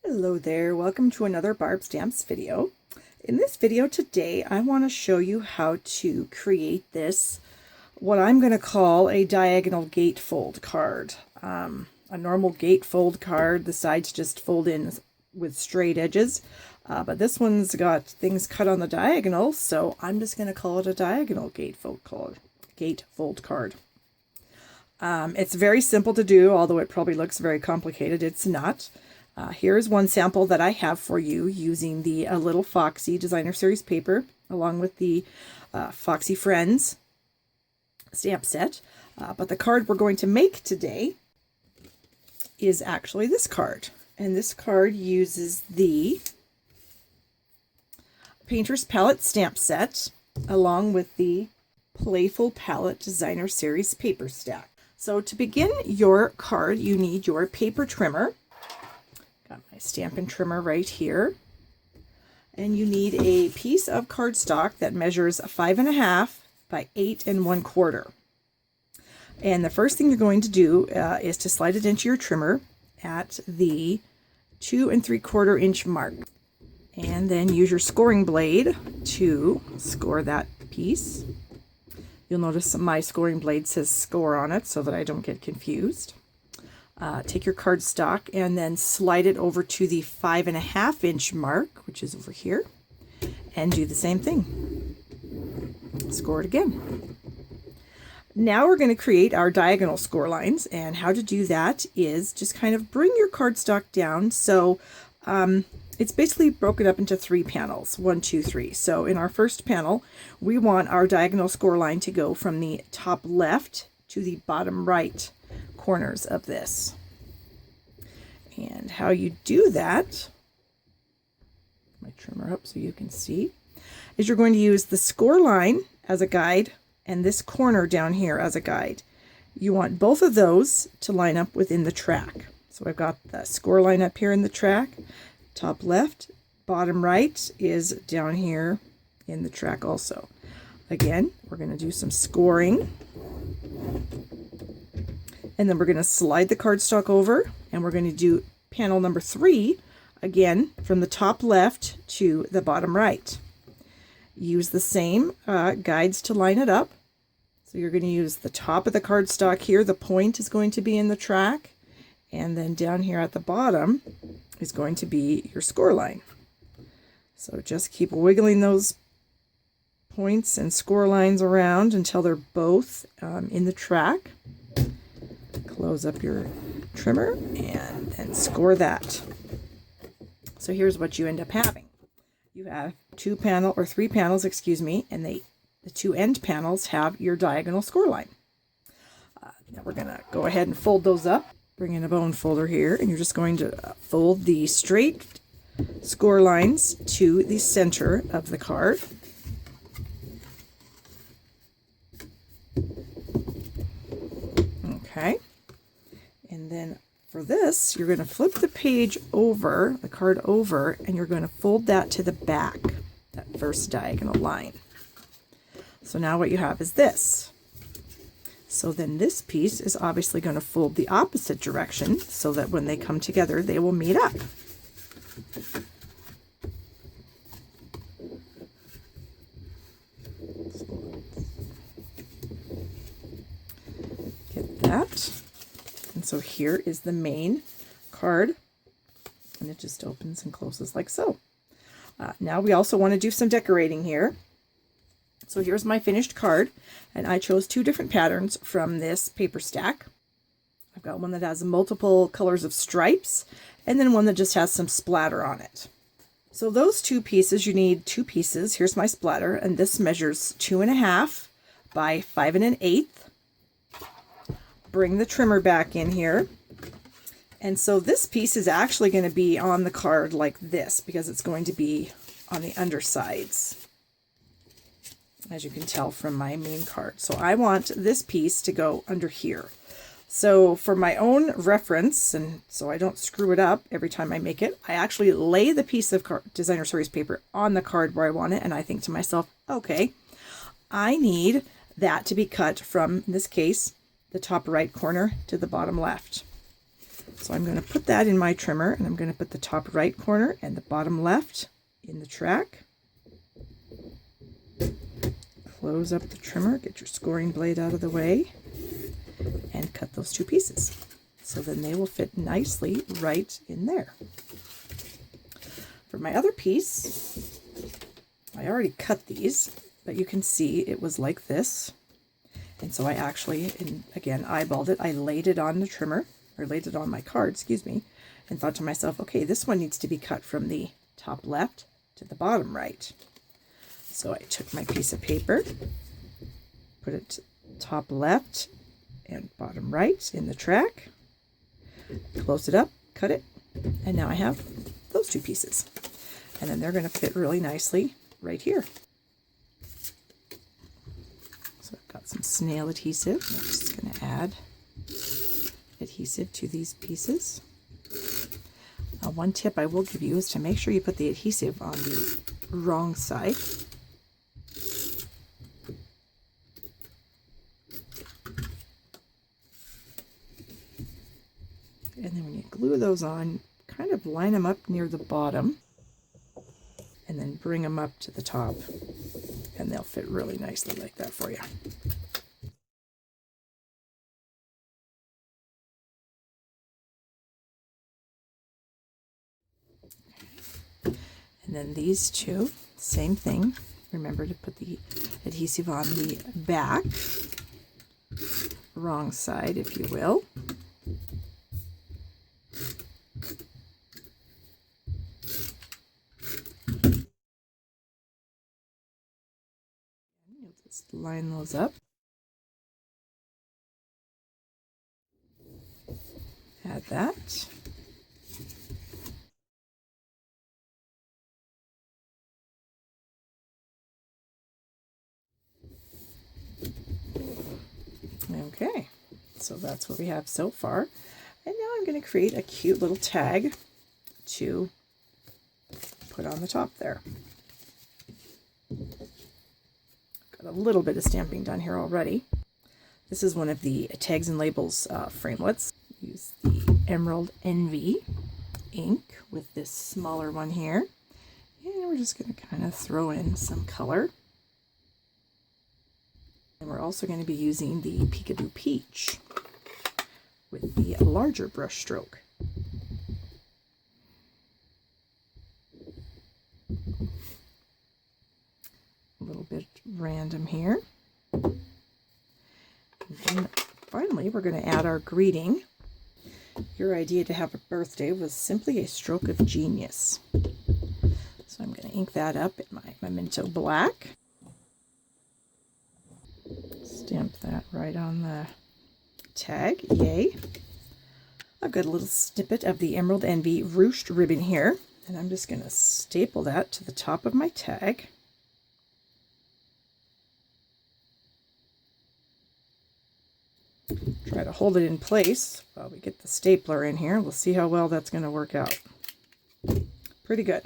Hello there, welcome to another Barb Stamps video. In this video today, I want to show you how to create this, what I'm going to call a diagonal gatefold card. A normal gatefold card, the sides just fold in with straight edges, but this one's got things cut on the diagonal, so I'm just going to call it a diagonal gatefold card. It's very simple to do, although it probably looks very complicated. It's not. Here's one sample that I have for you using the Little Foxy Designer Series paper along with the Foxy Friends stamp set. But the card we're going to make today is actually this card. And this card uses the Painter's Palette stamp set along with the Playful Palette Designer Series paper stack. So to begin your card, you need your paper trimmer. Got my Stampin' Trimmer right here. And you need a piece of cardstock that measures 5.5 by 8 1/4. And the first thing you're going to do is to slide it into your trimmer at the 2 3/4 inch mark. And then use your scoring blade to score that piece. You'll notice my scoring blade says score on it so that I don't get confused. Take your cardstock and then slide it over to the 5.5 inch mark, which is over here, and do the same thing. Score it again. Now we're going to create our diagonal score lines, and how to do that is just kind of bring your cardstock down. So it's basically broken up into 3 panels, 1, 2, 3. So in our first panel, we want our diagonal score line to go from the top left to the bottom right corners of this. And how you do that, my trimmer up so you can see, is you're going to use the score line as a guide and this corner down here as a guide. You want both of those to line up within the track. So I've got the score line up here in the track, top left, bottom right is down here in the track also. Again, we're going to do some scoring. And then we're going to slide the cardstock over, and we're going to do panel number 3, again, from the top left to the bottom right. Use the same guides to line it up. So you're going to use the top of the cardstock here. The point is going to be in the track. And then down here at the bottom is going to be your score line. So just keep wiggling those points and score lines around until they're both in the track. Close up your trimmer and then score that. So here's what you end up having. You have 3 panels, and the 2 end panels have your diagonal score line. Now we're going to go ahead and fold those up. Bring in a bone folder here, and you're just going to fold the straight score lines to the center of the card. Okay. And then for this, you're going to flip the page over, the card over, and you're going to fold that to the back, that first diagonal line. So now what you have is this. So then this piece is obviously going to fold the opposite direction so that when they come together, they will meet up. Get that. And so here is the main card, and it just opens and closes like so. Now we also want to do some decorating here. So here's my finished card, and I chose 2 different patterns from this paper stack. I've got one that has multiple colors of stripes, and then one that just has some splatter on it. So those 2 pieces, you need 2 pieces. Here's my splatter, and this measures 2.5 by 5 1/8. Bring the trimmer back in here. And so this piece is actually going to be on the card like this because it's going to be on the undersides, as you can tell from my main card. So I want this piece to go under here. So for my own reference, and so I don't screw it up every time I make it, I actually lay the piece of Designer Series paper on the card where I want it, and I think to myself, okay, I need that to be cut from, in this case, the top right corner to the bottom left. So I'm going to put that in my trimmer, and I'm going to put the top right corner and the bottom left in the track. Close up the trimmer, get your scoring blade out of the way, and cut those two pieces. So then they will fit nicely right in there. For my other piece, I already cut these, but you can see it was like this. And so I actually, and again, eyeballed it. I laid it on the trimmer, or laid it on my card, excuse me, and thought to myself, okay, this one needs to be cut from the top left to the bottom right. So I took my piece of paper, put it top left and bottom right in the track, closed it up, cut it, and now I have those two pieces. And then they're going to fit really nicely right here. So I've got some snail adhesive. I'm just going to add adhesive to these pieces. One tip I will give you is to make sure you put the adhesive on the wrong side. And then when you glue those on, kind of line them up near the bottom and then bring them up to the top, and they'll fit really nicely like that for you. And then these two, same thing. Remember to put the adhesive on the back, wrong side if you will. You'll just line those up. Add that. Okay, so that's what we have so far. And now I'm going to create a cute little tag to put on the top there. Got a little bit of stamping done here already. This is one of the tags and labels framelits. Use the Emerald Envy ink with this smaller one here. And we're just going to kind of throw in some color. And we're also going to be using the Peekaboo Peach with the larger brush stroke. A little bit random here. And then finally, we're going to add our greeting. Your idea to have a birthday was simply a stroke of genius. So I'm going to ink that up in my Memento Black. Stamp that right on the tag. Yay. I've got a little snippet of the Emerald Envy ruched ribbon here, and I'm just going to staple that to the top of my tag. Try to hold it in place while we get the stapler in here. We'll see how well that's going to work out. Pretty good.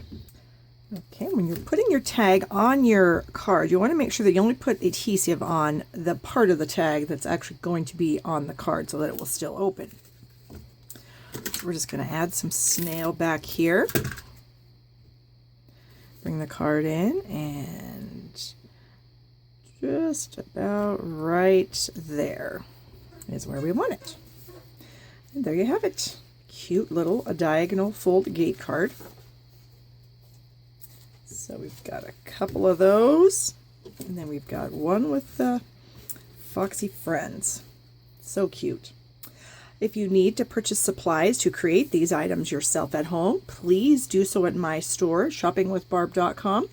Okay, when you're putting your tag on your card, you want to make sure that you only put adhesive on the part of the tag that's actually going to be on the card so that it will still open. So we're just going to add some snail back here. Bring the card in and just about right there is where we want it. And there you have it. Cute little diagonal fold gate card. So we've got a couple of those, and then we've got one with the Foxy Friends. So cute. If you need to purchase supplies to create these items yourself at home, please do so at my store, shoppingwithbarb.com.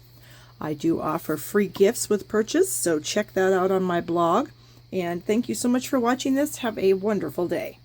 I do offer free gifts with purchase, so check that out on my blog. And thank you so much for watching this. Have a wonderful day.